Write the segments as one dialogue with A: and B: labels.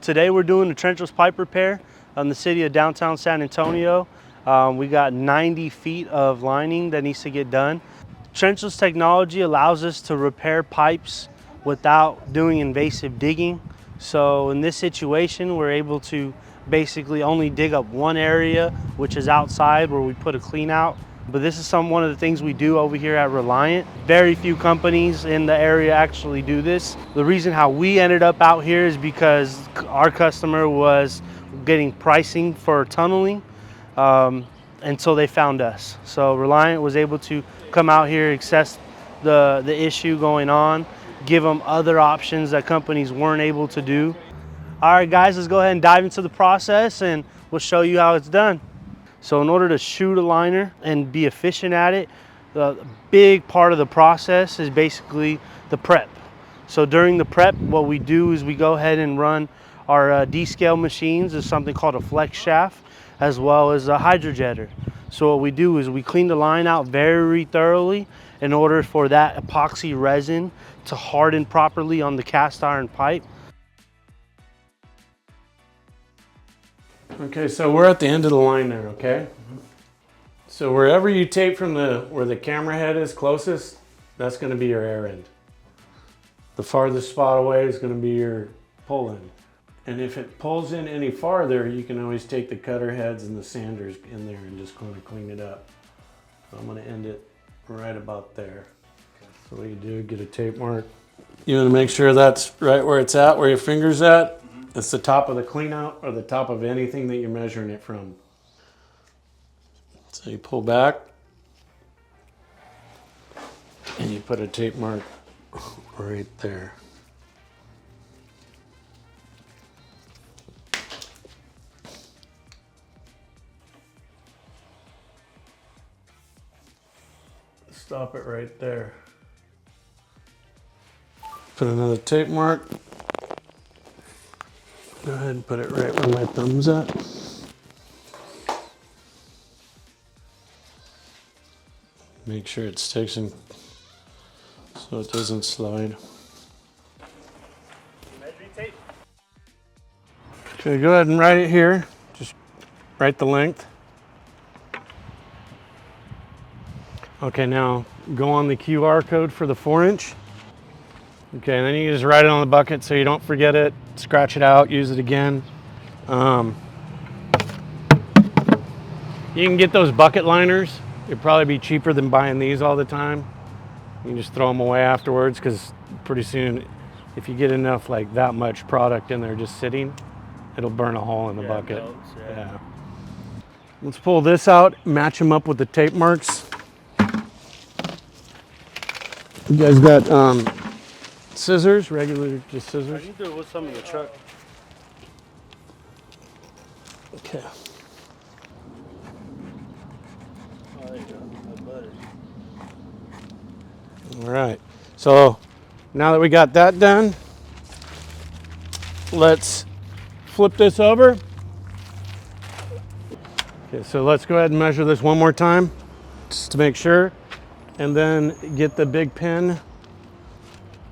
A: Today we're doing a trenchless pipe repair on the city of downtown San Antonio. We got 90 feet of lining that needs to get done. Trenchless technology allows us to repair pipes without doing invasive digging. So in this situation, we're able to basically only dig up one area, which is outside where we put a clean out. But this is one of the things we do over here at Reliant. Very few companies in the area actually do this. The reason how we ended up out here is because our customer was getting pricing for tunneling, and so they found us. So Reliant was able to come out here, assess the issue going on, give them other options that companies weren't able to do. All right, guys, let's go ahead and dive into the process and we'll show you how it's done. So in order to shoot a liner and be efficient at it, the big part of the process is basically the prep. So during the prep, what we do is we go ahead and run our D-scale machines. There's something called a flex shaft, as well as a hydrojetter. So what we do is we clean the line out very thoroughly in order for that epoxy resin to harden properly on the cast iron pipe.
B: Okay, so we're at the end of the line there, okay? So wherever you tape from where the camera head is closest, that's gonna be your air end. The farthest spot away is gonna be your pull end. And if it pulls in any farther, you can always take the cutter heads and the sanders in there and just kind of clean it up. So I'm gonna end it right about there. So what you do, get a tape mark. You wanna make sure that's right where it's at, where your finger's at. It's the top of the clean out or the top of anything that you're measuring it from. So you pull back and you put a tape mark right there. Stop it right there. Put another tape mark. Go ahead and put it right where my thumb's at. Make sure it sticks in so it doesn't slide.
A: Measuring tape.
B: Okay, go ahead and write it here. Just write the length. Okay, now go on the QR code for the 4-inch. Okay, and then you just write it on the bucket so you don't forget it. Scratch it out, use it again. You can get those bucket liners. It'd probably be cheaper than buying these all the time. You can just throw them away afterwards because pretty soon, if you get enough like that much product in there just sitting, it'll burn a hole in the bucket.
A: Melts,
B: Yeah. Let's pull this out, match them up with the tape marks. You guys got scissors, regular just scissors?
A: I can do it with some in the truck.
B: Okay.
A: Oh, there you go. That's better.
B: All right. So now that we got that done, let's flip this over. Okay, so let's go ahead and measure this one more time just to make sure. And then get the big pin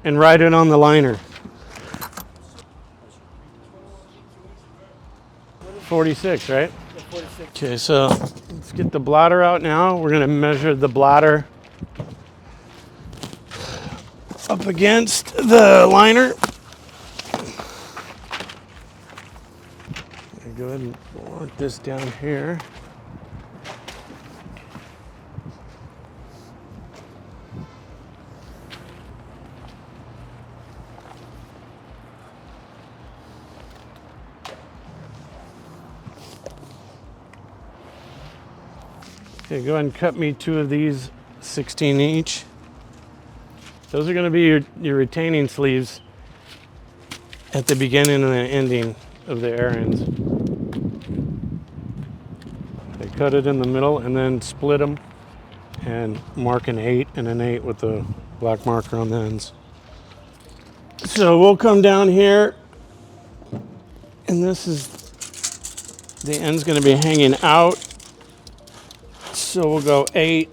B: and write it on the liner. 46, right?
A: 46.
B: Okay, so let's get the bladder out now. We're gonna measure the bladder up against the liner. Go ahead and mark this down here. Okay, go ahead and cut me 2 of these 16 each. Those are going to be your retaining sleeves at the beginning and the ending of the air ends. Okay, cut it in the middle and then split them and mark an 8 and an 8 with the black marker on the ends. So we'll come down here and this is, the end's going to be hanging out. So we'll go 8.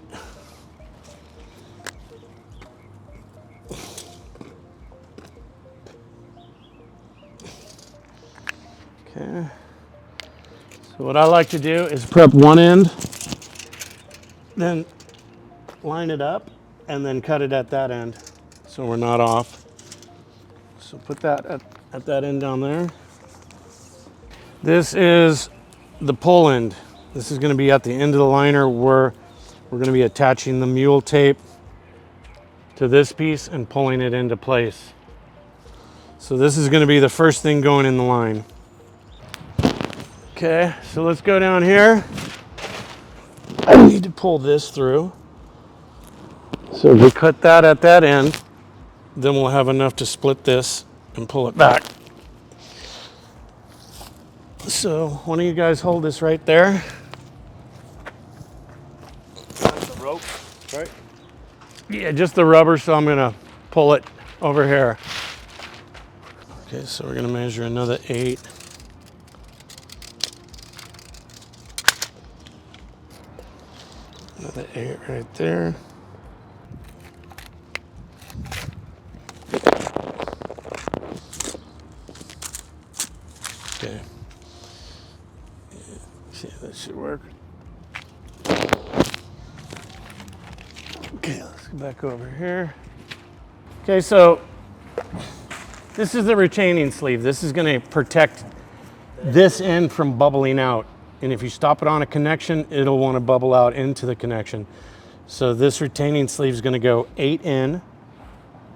B: Okay. So what I like to do is prep one end, then line it up, and then cut it at that end so we're not off. So put that at that end down there. This is the pull end. This is going to be at the end of the liner where we're going to be attaching the mule tape to this piece and pulling it into place. So this is going to be the first thing going in the line. Okay, so let's go down here. I need to pull this through. So if we cut that at that end, then we'll have enough to split this and pull it back. So one of you guys hold this right there.
A: That's the rope, right?
B: Yeah, just the rubber, so I'm gonna pull it over here. Okay, so we're gonna measure another 8. Another 8 right there. Okay. See, that should work. Okay, let's go back over here. Okay, so this is the retaining sleeve. This is going to protect this end from bubbling out. And if you stop it on a connection, it'll want to bubble out into the connection. So this retaining sleeve is going to go 8 in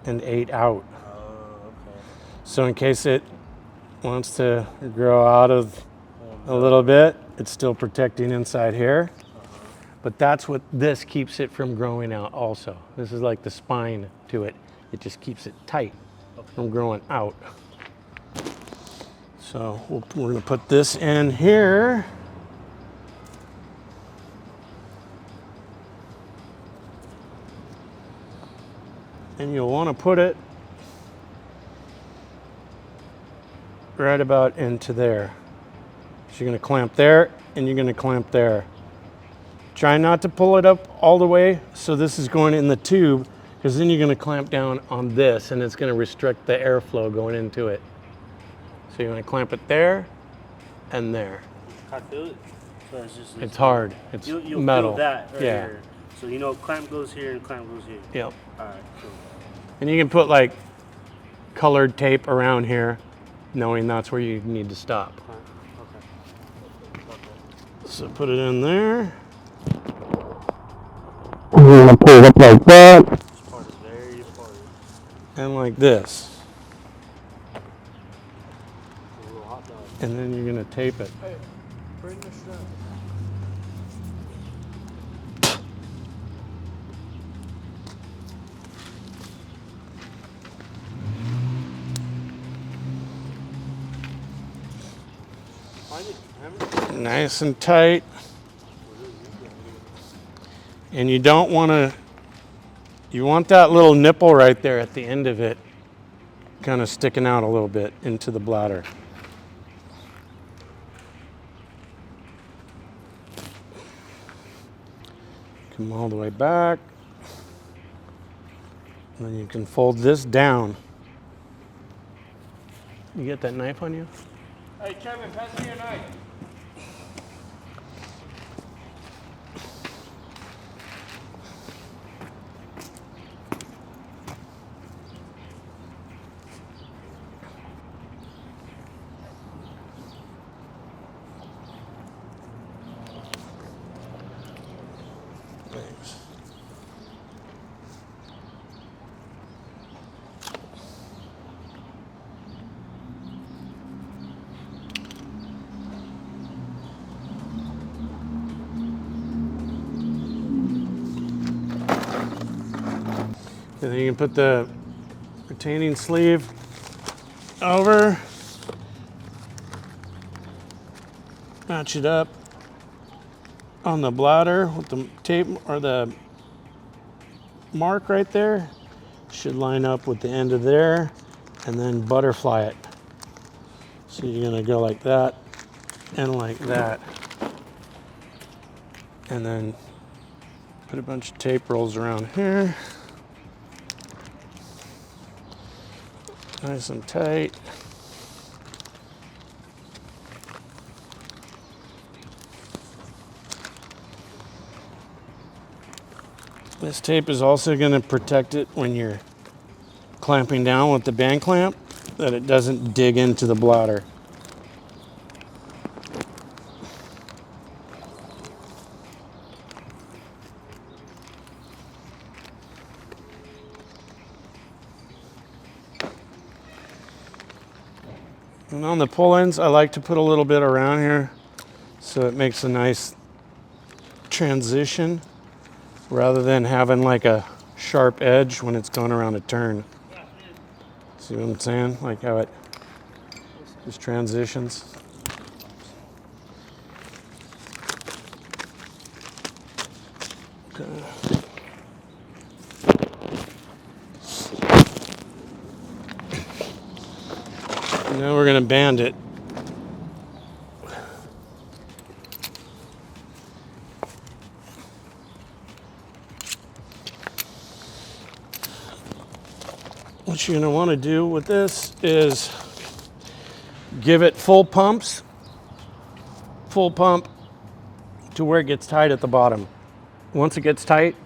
B: and 8 out.
A: Oh, okay.
B: So in case it wants to grow out of a little bit, it's still protecting inside here. But that's what this keeps it from growing out also. This is like the spine to it. It just keeps it tight from growing out. So we're gonna put this in here. And you'll wanna put it right about into there. So you're gonna clamp there and you're gonna clamp there. Try not to pull it up all the way so this is going in the tube, because then you're going to clamp down on this and it's going to restrict the airflow going into it. So you're going to clamp it there and there.
A: I feel it. So
B: it's hard. It's
A: you'll
B: metal.
A: Feel that right
B: yeah.
A: Here. So you know, clamp goes here and clamp goes here.
B: Yep.
A: All right. Cool.
B: And you can put like colored tape around here, knowing that's where you need to stop.
A: Okay.
B: So put it in there. We're going to pull it up like that.
A: This part is very important.
B: And like this.
A: A little hot dog.
B: And then you're going to tape it.
A: Hey, bring the strap.
B: Nice and tight. And you don't want to, you want that little nipple right there at the end of it kind of sticking out a little bit into the bladder. Come all the way back. And then you can fold this down. You get that knife on you?
A: Hey, Kevin, pass me your knife.
B: Thanks. And then you can put the retaining sleeve over, match it up on the bladder with the tape or the mark right there. Should line up with the end of there, and then butterfly it. So you're gonna go like that and like that. And then put a bunch of tape rolls around here. Nice and tight. This tape is also going to protect it when you're clamping down with the band clamp, that it doesn't dig into the bladder. And on the pull ends, I like to put a little bit around here so it makes a nice transition rather than having like a sharp edge when it's going around a turn. See what I'm saying? Like how it just transitions. Okay. Now we're going to band it. What you're going to want to do with this is give it full pumps, full pump to where it gets tight at the bottom. Once it gets tight,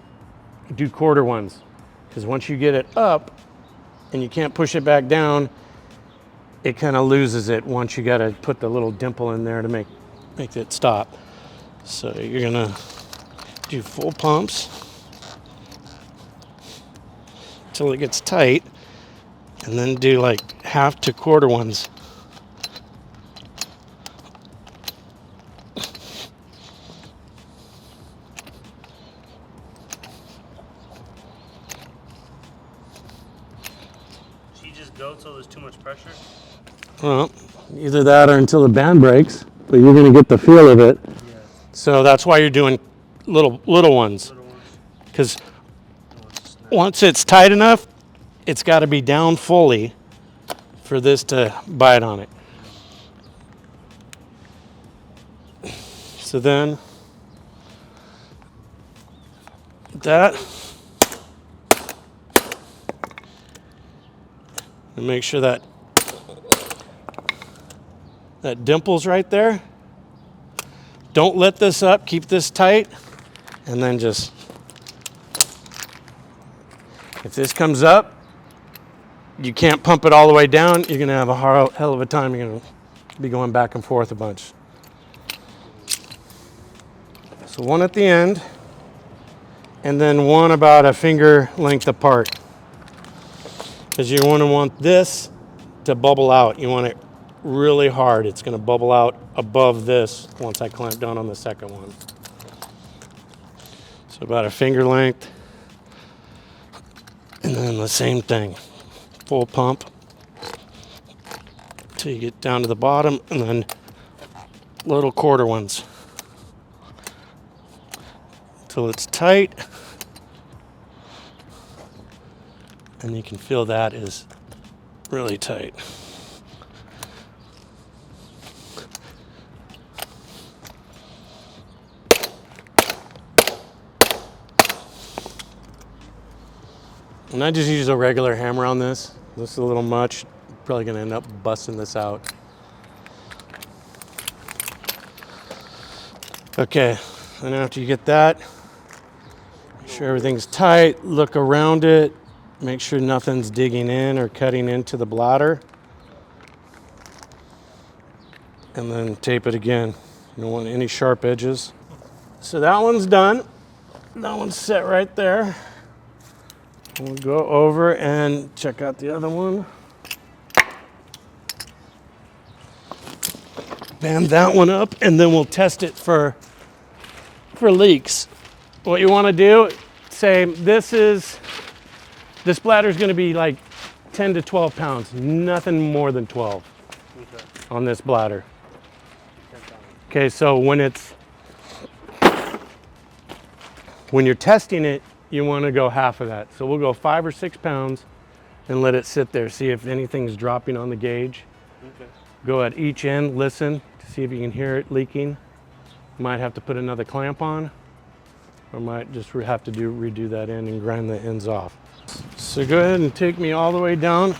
B: do quarter ones, because once you get it up and you can't push it back down, it kind of loses it once you got to put the little dimple in there to make it stop. So you're going to do full pumps until it gets tight, and then do like half to quarter ones.
A: So you just go till there's too much pressure?
B: Well, either that or until the band breaks, but you're going to get the feel of it.
A: Yeah.
B: So that's why you're doing little ones. Because once it's tight enough, it's got to be down fully for this to bite on it. So then that, and make sure that dimple's right there. Don't let this up, keep this tight, and then just, if this comes up, you can't pump it all the way down, you're gonna have a hell of a time. You're gonna be going back and forth a bunch. So one at the end, and then one about a finger length apart. Because you want this to bubble out. You want it really hard. It's gonna bubble out above this once I clamp down on the second one. So about a finger length. And then the same thing. Full pump till you get down to the bottom, and then little quarter ones till it's tight, and you can feel that is really tight. And I just use a regular hammer on this. This is a little much. Probably gonna end up busting this out. Okay, and after you get that, make sure everything's tight, look around it, make sure nothing's digging in or cutting into the bladder. And then tape it again. You don't want any sharp edges. So that one's done. That one's set right there. We'll go over and check out the other one. Band that one up, and then we'll test it for leaks. What you want to do, say this bladder is going to be like 10 to 12 pounds, nothing more than 12 on this bladder. Okay, so when you're testing it, you want to go half of that. So we'll go 5 or 6 pounds and let it sit there. See if anything's dropping on the gauge. Okay. Go at each end, listen to see if you can hear it leaking. Might have to put another clamp on, or might just have to redo that end and grind the ends off. So go ahead and take me all the way down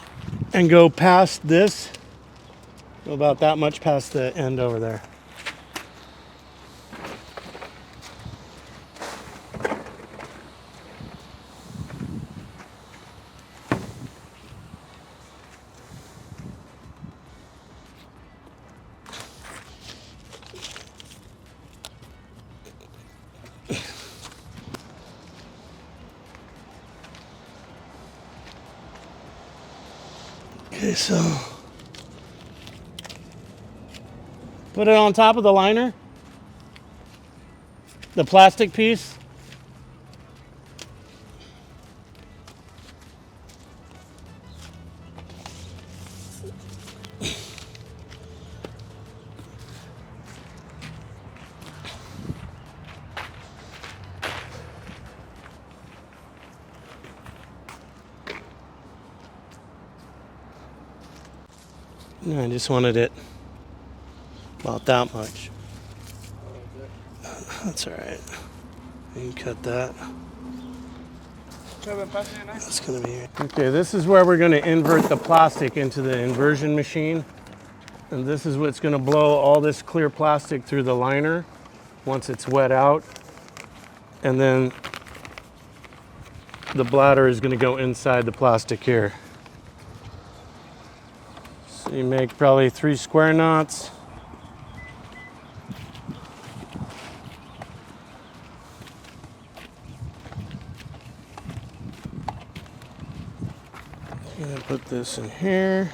B: and go past this. Go about that much past the end over there. Okay, so put it on top of the liner, the plastic piece. No, I just wanted it about that much. That's all right. You can cut that. That's gonna be it. Okay, this is where we're gonna invert the plastic into the inversion machine. And this is what's gonna blow all this clear plastic through the liner once it's wet out. And then the bladder is gonna go inside the plastic here. So you make probably 3 square knots. I'm gonna put this in here.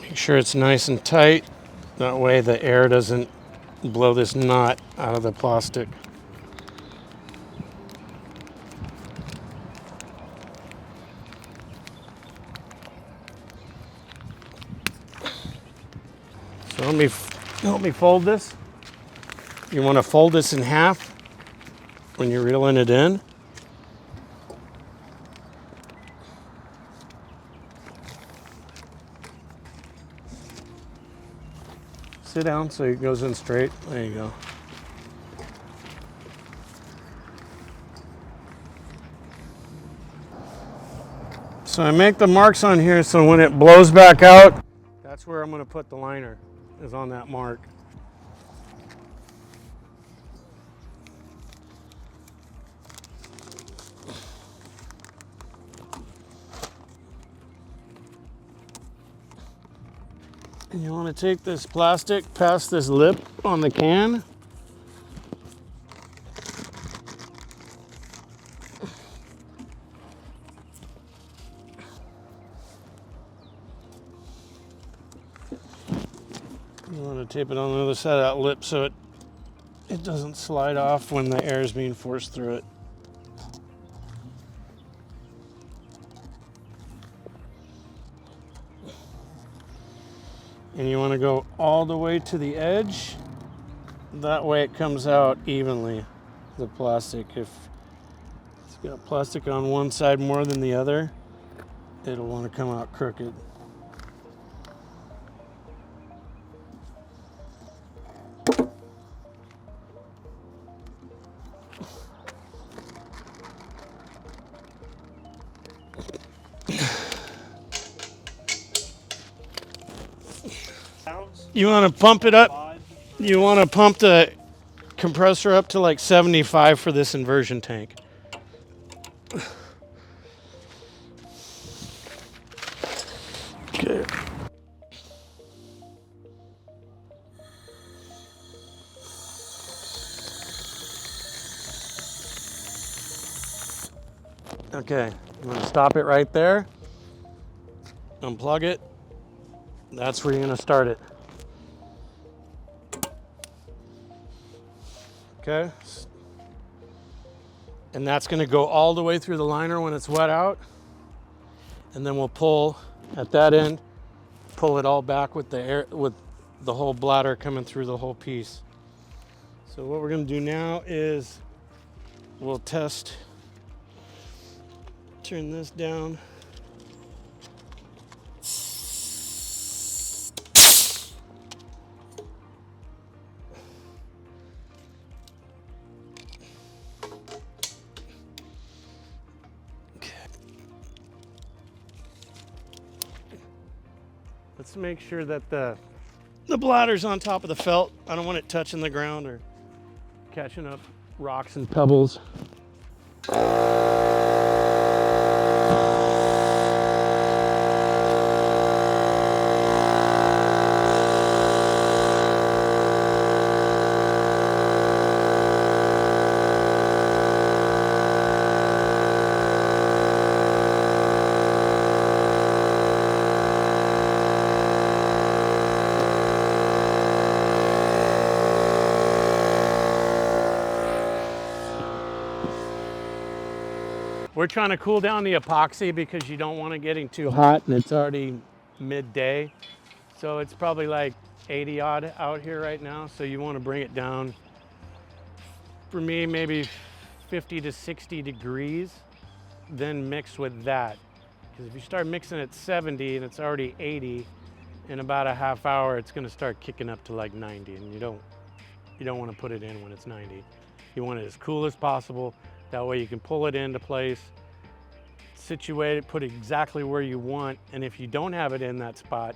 B: Make sure it's nice and tight. That way the air doesn't blow this knot out of the plastic. So help me fold this. You want to fold this in half when you're reeling it in. Sit down so it goes in straight. There you go. So I make the marks on here so when it blows back out, that's where I'm going to put the liner, is on that mark. And you want to take this plastic past this lip on the can. You want to tape it on the other side of that lip so it doesn't slide off when the air is being forced through it. And you want to go all the way to the edge. That way it comes out evenly, the plastic. If it's got plastic on one side more than the other, it'll want to come out crooked. You want to pump it up. You want to pump the compressor up to like 75 for this inversion tank. Okay. Okay, I'm going to stop it right there. Unplug it. That's where you're going to start it. Okay. And that's going to go all the way through the liner when it's wet out. And then we'll pull at that end, pull it all back with the air, with the whole bladder coming through the whole piece. So what we're going to do now is we'll test, turn this down. Let's make sure that the bladder's on top of the felt. I don't want it touching the ground or catching up rocks and pebbles. We're trying to cool down the epoxy because you don't want it getting too hot, and it's already midday. So it's probably like 80 odd out here right now. So you want to bring it down, for me, maybe 50 to 60 degrees, then mix with that. Because if you start mixing at 70 and it's already 80, in about a half hour, it's going to start kicking up to like 90, and you don't want to put it in when it's 90. You want it as cool as possible. That way you can pull it into place, situate it, put it exactly where you want. And if you don't have it in that spot,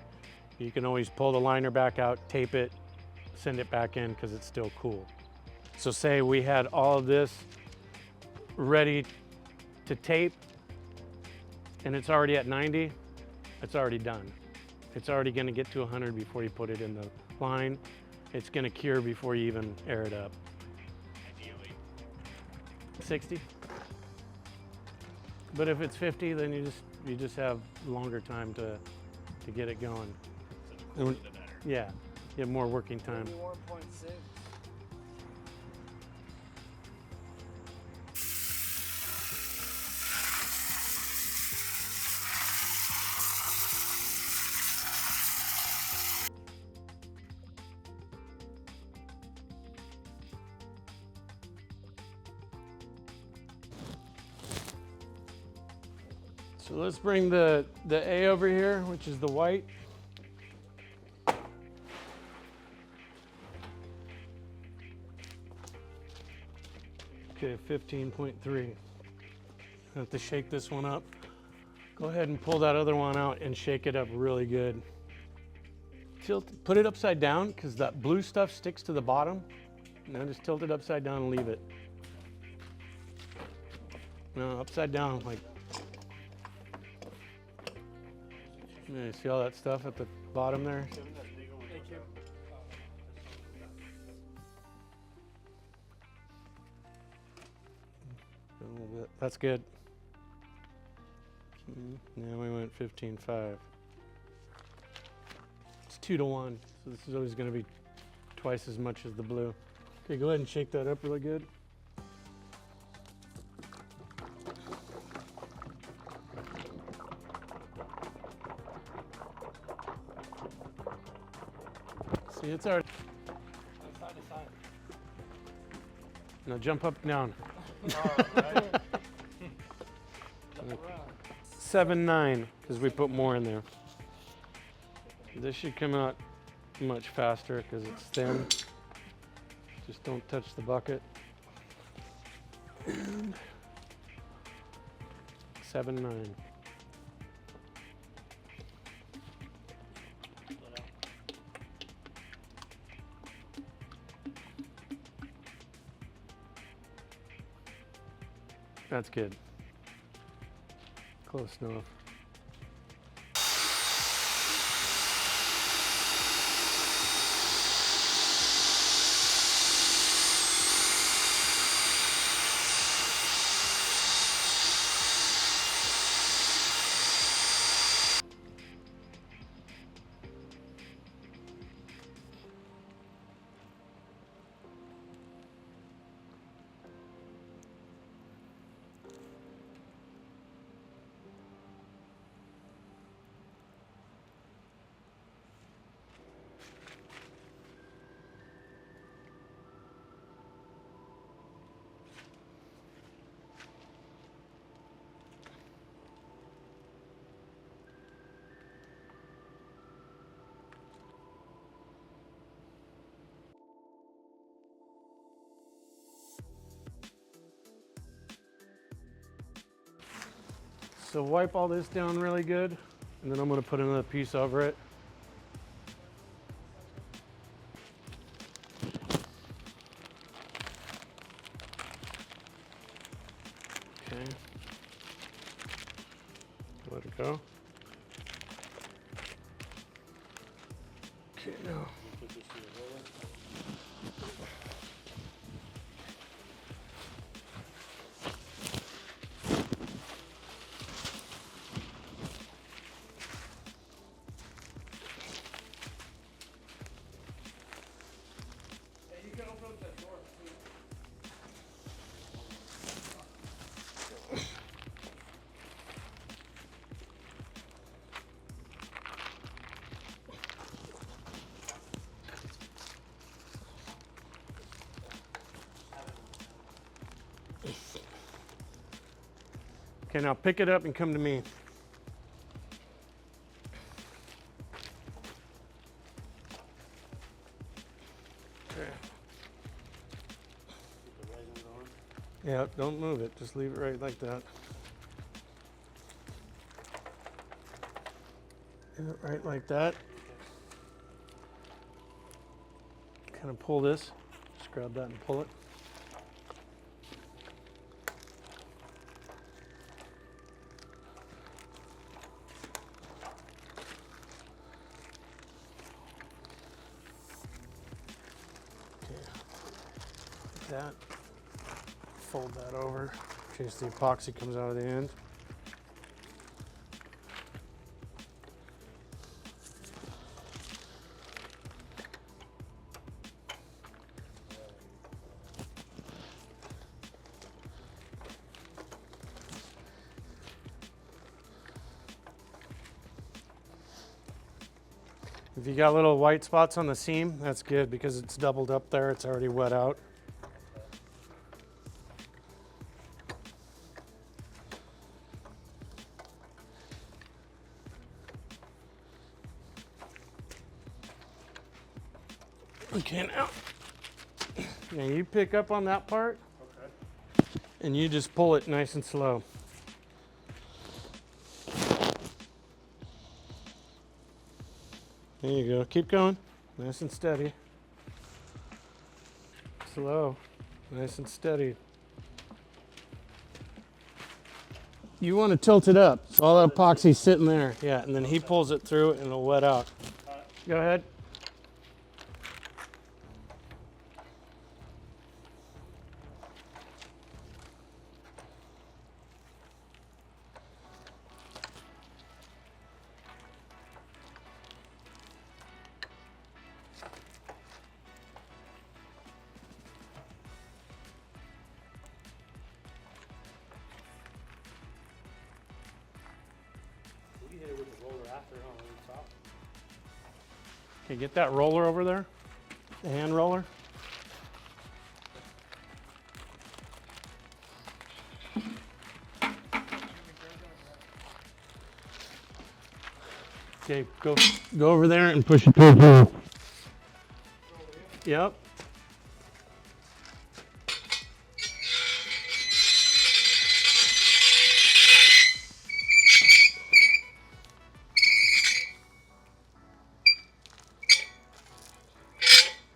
B: you can always pull the liner back out, tape it, send it back in because it's still cool. So say we had all of this ready to tape and it's already at 90, it's already done. It's already going to get to 100 before you put it in the line. It's going to cure before you even air it up. Ideally 60. But if it's 50, then you just have longer time to get it going. So the better. Yeah, you have more working time.
C: 1.6.
B: So let's bring the A over here, which is the white. Okay, 15.3. I have to shake this one up. Go ahead and pull that other one out and shake it up really good. Put it upside down because that blue stuff sticks to the bottom. Now just tilt it upside down and leave it. No, upside down, like. Yeah, you see all that stuff at the bottom there? A little bit. That's good. Now we went 15.5. It's 2 to 1, so this is always going to be twice as much as the blue. Okay, go ahead and shake that up really good. See, it's already.
C: Side to side.
B: Now jump up and down.
C: Right.
B: 7.9, because we put more in there. This should come out much faster because it's thin. Just don't touch the bucket. 7.9. That's good. Close enough. So wipe all this down really good, and then I'm going to put another piece over it. Okay. Let it go. Okay, now. Okay, now pick it up and come to me. Okay. Yeah, don't move it. Just leave it right like that. Leave it right like that. Kind of pull this. Just grab that and pull it. That, fold that over in case the epoxy comes out of the end. If you got little white spots on the seam, that's good because it's doubled up there, it's already wet out. Okay, now you pick up on that part, and you just pull it nice and slow. There you go. Keep going, nice and steady. Slow, nice and steady. You want to tilt it up, so all that epoxy's sitting there. Yeah, and then he pulls it through, and it'll wet out. Go ahead.
A: We hit it with the roller after on the top.
B: Okay, get that roller over there, the hand roller. Okay, go over there and push it towards you. Yep.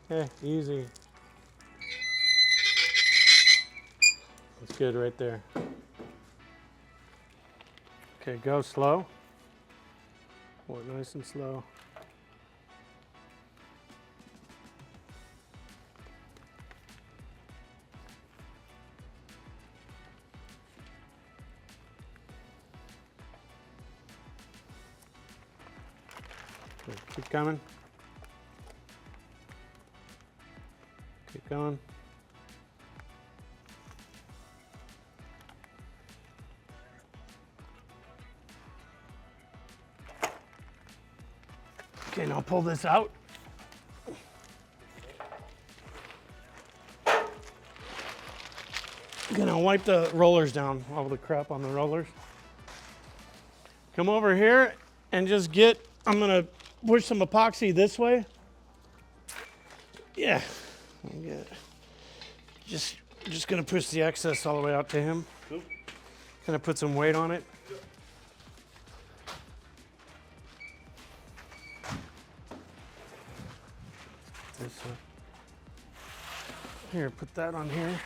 B: Okay, easy. That's good right there. Okay, go slow. Pull it nice and slow. Okay, keep coming. Keep going. Okay, now pull this out. Okay, now wipe the rollers down, all the crap on the rollers. Come over here and just get, I'm gonna push some epoxy this way. Yeah, good. Just gonna push the excess all the way out to him.
A: Cool.
B: Gonna put some weight on it. Here, put that on here.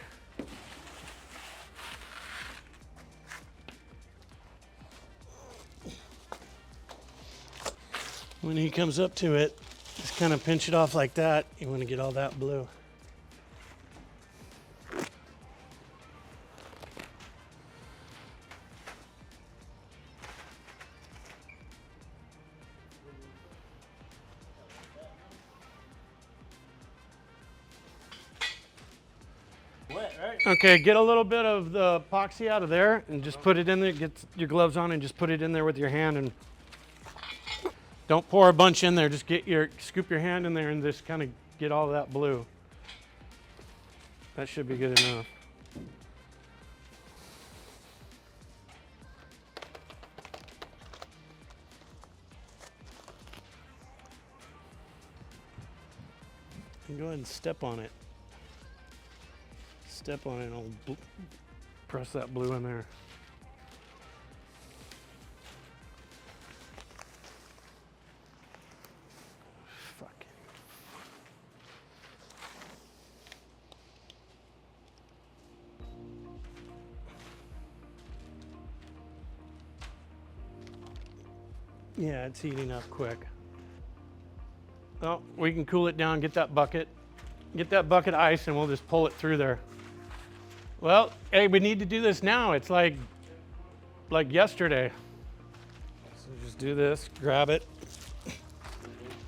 B: When he comes up to it, just kind of pinch it off like that. You want to get all that blue.
A: Wet, right?
B: Okay, get a little bit of the epoxy out of there and just put it in there. Get your gloves on and just put it in there with your hand, and don't pour a bunch in there. Just scoop your hand in there and just kind of get all of that blue. That should be good enough. can go ahead and step on it. Step on it and I'll press that blue in there. Fuck. Yeah, it's heating up quick. Well, we can cool it down, get that bucket of ice, and we'll just pull it through there. Well, hey, we need to do this now. It's like yesterday. So just do this, grab it.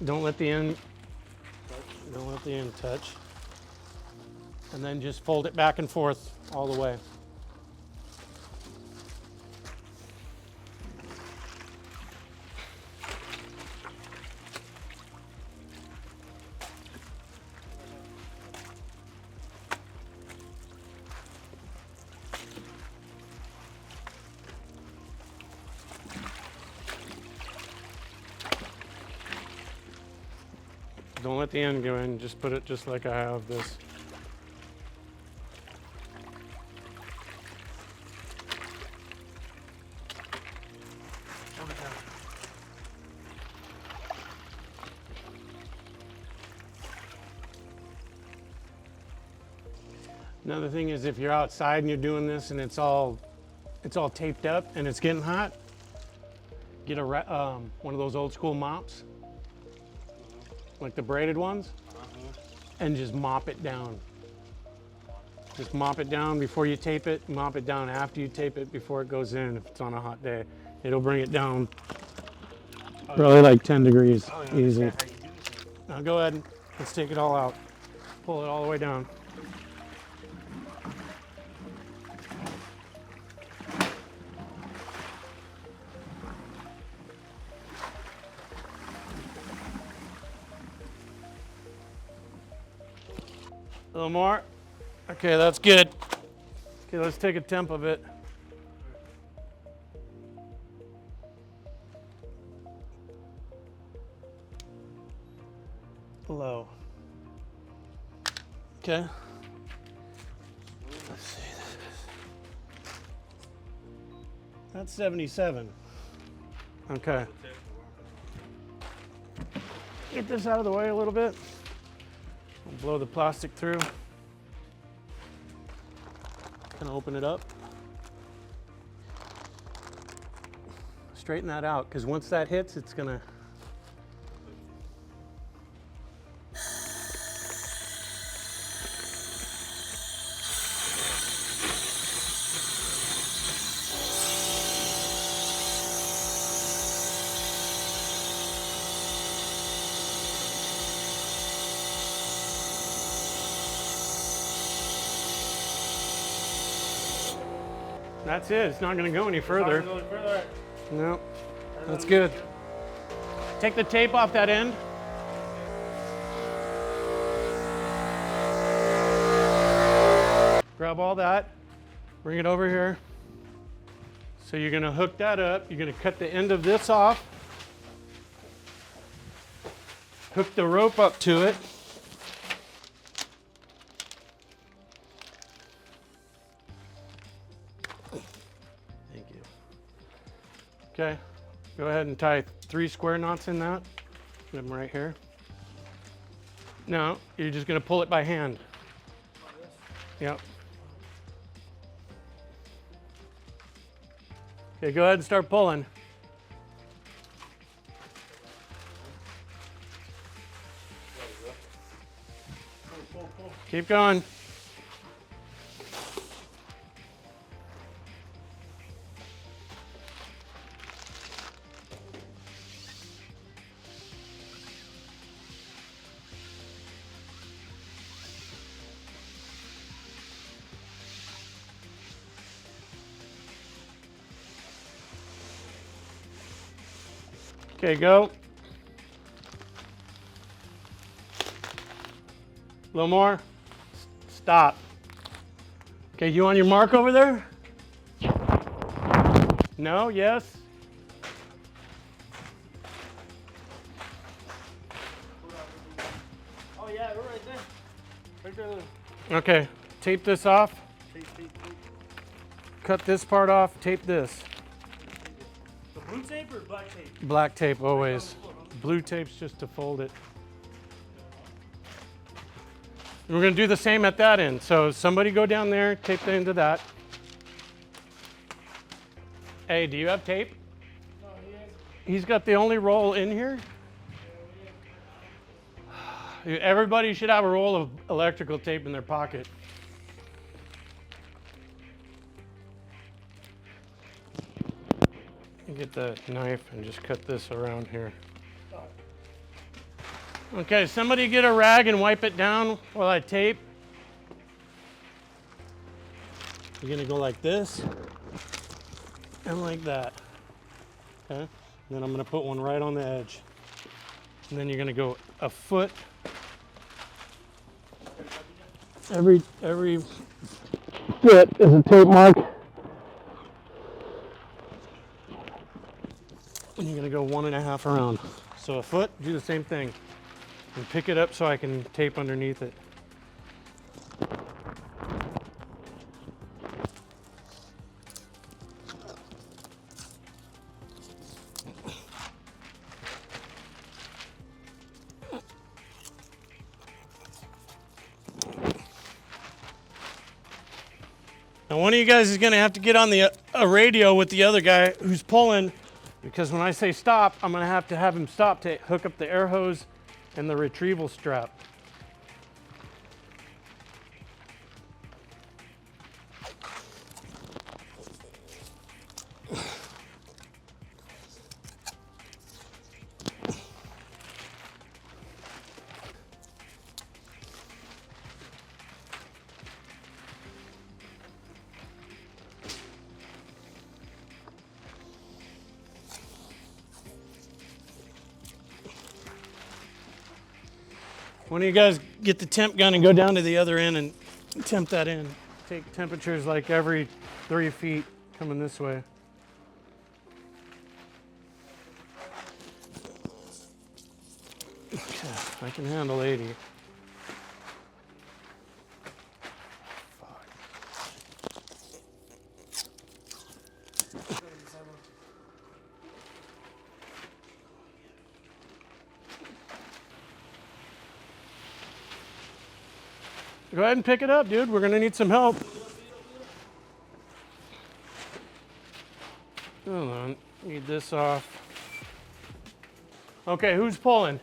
B: Don't let the end touch. And then just fold it back and forth all the way. Don't let the end go in, just put it just like I have this. Another thing is if you're outside and you're doing this and it's all taped up and it's getting hot, get one of those old school mops, like the braided ones, and just mop it down. Just mop it down before you tape it, mop it down after you tape it before it goes in if it's on a hot day. It'll bring it down probably like 10 degrees, easy. Now go ahead, let's take it all out. Pull it all the way down. A little more. Okay, that's good. Okay, let's take a temp of it. Low. Okay. Let's see. That's 77. Okay. Get this out of the way a little bit. I'll blow the plastic through. Kind of open it up. Straighten that out, because once that hits, it's gonna. That's it. It's not going to go any further. No, that's good. Take the tape off that end. Grab all that. Bring it over here. So you're going to hook that up. You're going to cut the end of this off. Hook the rope up to it. Okay, go ahead and tie 3 square knots in that. Put them right here. No, you're just going to pull it by hand. Yep. Okay, go ahead and start pulling. Keep going. Okay, go. A little more. Stop. Okay, you on your mark over there? No, yes?
C: Oh yeah, we're right there.
A: Right there.
B: Okay, tape this off.
A: Tape.
B: Cut this part off, tape this.
A: The blue tape or black tape?
B: Black tape always. Blue tape's just to fold it. And we're gonna do the same at that end. So somebody go down there, tape the end of that. Hey, do you have tape?
C: No, he has.
B: He's got the only roll in here. Everybody should have a roll of electrical tape in their pocket. You get the knife and just cut this around here. Okay, somebody get a rag and wipe it down while I tape. You're gonna go like this and like that. Okay? And then I'm gonna put one right on the edge. And then you're gonna go a foot. Every foot is a tape mark. And you're gonna go 1.5 around. So a foot, do the same thing. And pick it up so I can tape underneath it. Now one of you guys is gonna have to get on the a radio with the other guy who's pulling, because when I say stop, I'm gonna have to have him stop to hook up the air hose and the retrieval strap. One of you guys get the temp gun and go down to the other end and temp that in. Take temperatures like every 3 feet coming this way. Okay, I can handle 80. Go ahead and pick it up, dude. We're gonna need some help. Hold on, need this off. Okay, who's pulling?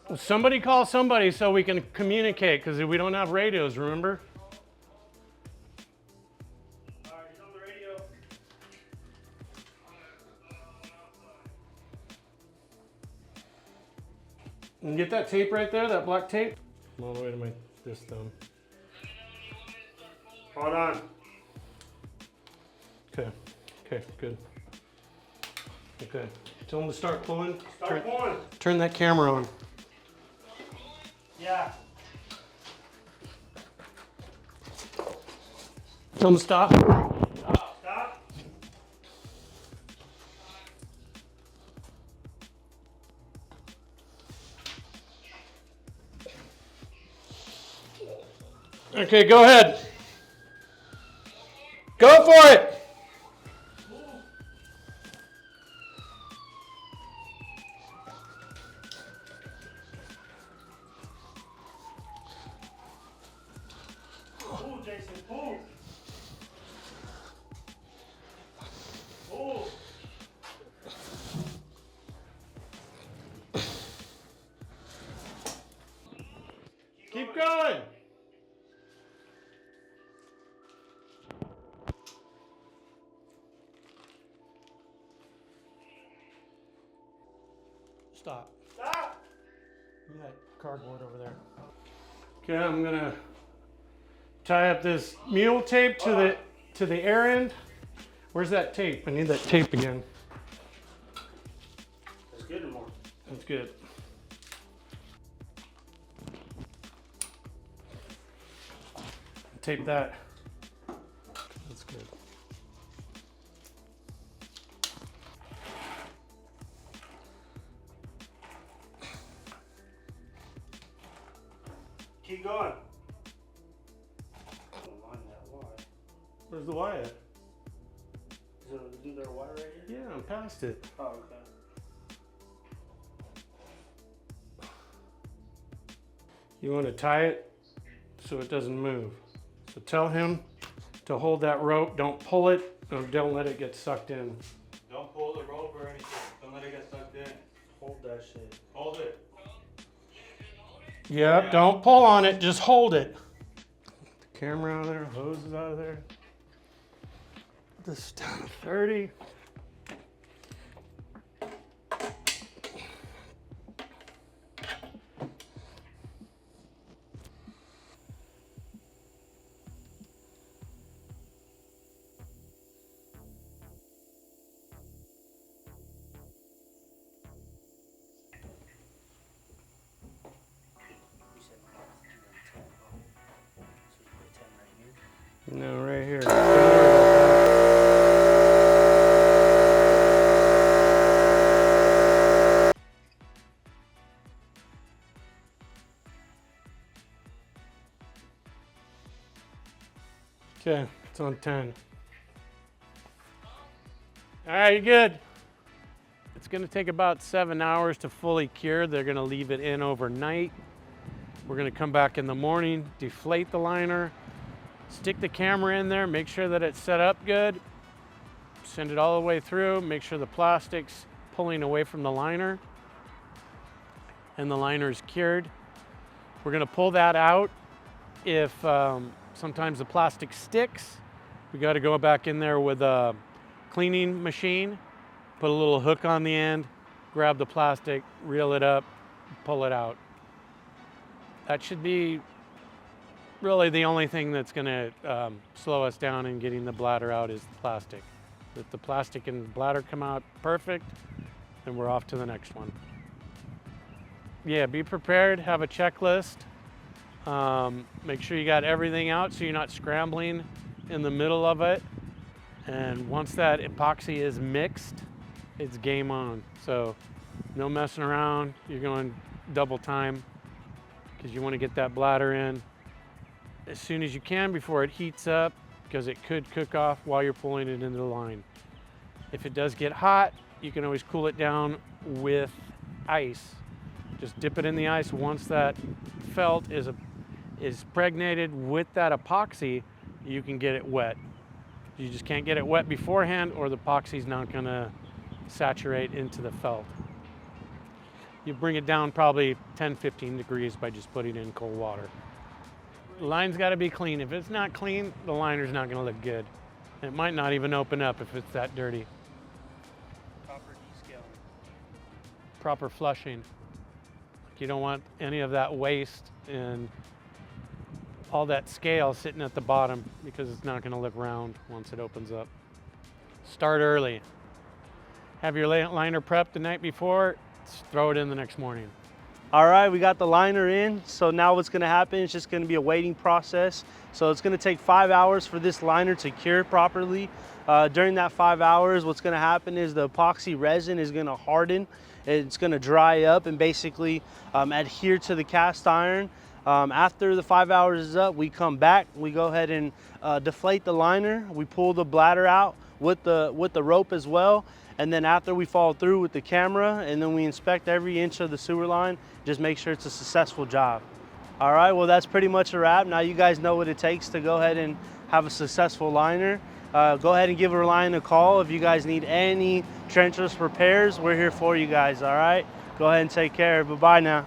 B: Well, somebody call somebody so we can communicate, because we don't have radios, remember?
A: All right, he's on the radio.
B: And get that tape right there, that black tape. Come all the way to this thumb.
A: Hold on.
B: Okay, good. Okay, tell them to start pulling.
A: Start pulling.
B: Turn that camera on.
A: Yeah.
B: Tell them to stop.
A: Stop.
B: Okay, go ahead. Go for it.
A: Pull, Jason, pull. Pull.
B: Keep going. Stop.
A: Stop.
B: Give me that cardboard over there. Okay, I'm gonna tie up this mule tape to the air end. Where's that tape? I need that tape again.
A: That's good and more.
B: That's good. Tape that. That's good.
A: Keep going. Line that Y.
B: Where's the Y at?
A: Is there a Y right here?
B: Yeah, I'm past it.
A: Oh, okay.
B: You want to tie it so it doesn't move. So tell him to hold that rope. Don't pull it, or don't let it get sucked in.
D: Don't pull the rope or anything. Don't let it get sucked in.
A: Hold that shit.
D: Hold it.
B: Yep,
D: Yeah.
B: don't pull on it, just hold it. The camera out of there, hose is out of there. This down to 30. No, right here. Don't worry about that. Okay, it's on 10. All right, you're good. It's gonna take about 7 hours to fully cure. They're gonna leave it in overnight. We're gonna come back in the morning, deflate the liner, stick the camera in there, make sure that it's set up good, send it all the way through, make sure the plastic's pulling away from the liner, and the liner's cured. We're gonna pull that out. If sometimes the plastic sticks, we gotta go back in there with a cleaning machine, put a little hook on the end, grab the plastic, reel it up, pull it out. That should be really the only thing that's gonna slow us down in getting the bladder out is the plastic. If the plastic and the bladder come out perfect, then we're off to the next one. Yeah, be prepared, have a checklist. Make sure you got everything out so you're not scrambling in the middle of it. And once that epoxy is mixed, it's game on. So no messing around, you're going double time because you want to get that bladder in as soon as you can before it heats up, because it could cook off while you're pulling it into the line. If it does get hot, you can always cool it down with ice. Just dip it in the ice. Once that felt is pregnated with that epoxy, you can get it wet. You just can't get it wet beforehand, or the epoxy's not gonna saturate into the felt. You bring it down probably 10-15 degrees by just putting it in cold water. The line's gotta be clean. If it's not clean, the liner's not gonna look good. It might not even open up if it's that dirty.
A: Proper descaling.
B: Proper flushing. You don't want any of that waste and all that scale sitting at the bottom, because it's not gonna look round once it opens up. Start early. Have your liner prepped the night before, throw it in the next morning.
A: All right, we got the liner in. So now what's gonna happen is just gonna be a waiting process. So it's gonna take 5 hours for this liner to cure properly. During that 5 hours, what's gonna happen is the epoxy resin is gonna harden. It's gonna dry up and basically adhere to the cast iron. After the 5 hours is up, we come back, we go ahead and deflate the liner. We pull the bladder out with the rope as well. And then after we follow through with the camera, and then we inspect every inch of the sewer line, just make sure it's a successful job. All right, well, that's pretty much a wrap. Now you guys know what it takes to go ahead and have a successful liner. Go ahead and give Reliant a call if you guys need any trenchless repairs. We're here for you guys, all right? Go ahead and take care. Bye-bye now.